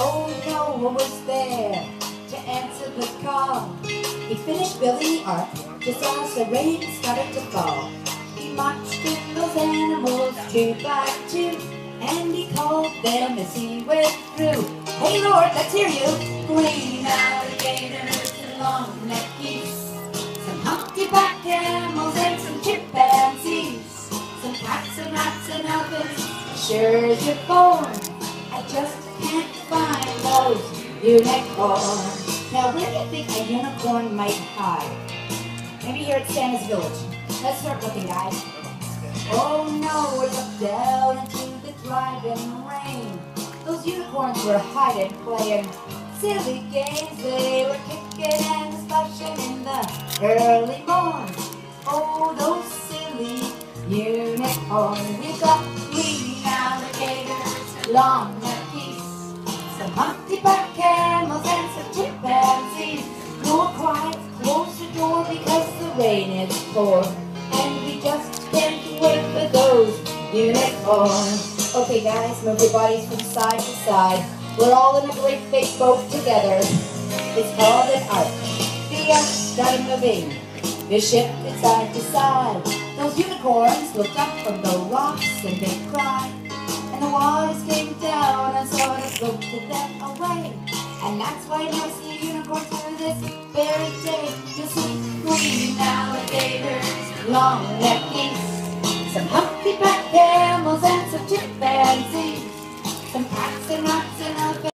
Oh, no one was there to answer the call. He finished building the ark just as the rain started to fall. He marched in those animals two by two, and he called them as he went through. Hey Lord, let's hear you. Green alligators and long-necked geese, some humpty-back camels and some chimpanzees, some cats and rats and elephants, sure as you're born. I just can't find those unicorns. Now where do you think a unicorn might hide? Maybe here at Santa's Village. Let's start looking, guys. Oh no, we looked down into the driving rain. Those unicorns were hiding, playing silly games. They were kicking and splashing in the early morn. Oh, those silly unicorns. We've got green alligators, long-necked geese, some humpty-back camels and some chimpanzees. You're quiet, close the door because the rain is pouring, and we just can't wait for those unicorns. Okay guys, move your bodies from side to side. We're all in a great big boat together. It's called an ark. The ark started moving. The ship is side to side. Those unicorns looked up from the rocks and they cried. And the waters came down and sort of floated them away. And that's why you never see a unicorn to this very day. You'll see green alligators, long-necked geese, some humpty-back camels and some chimpanzees, some cats and rats and elephants.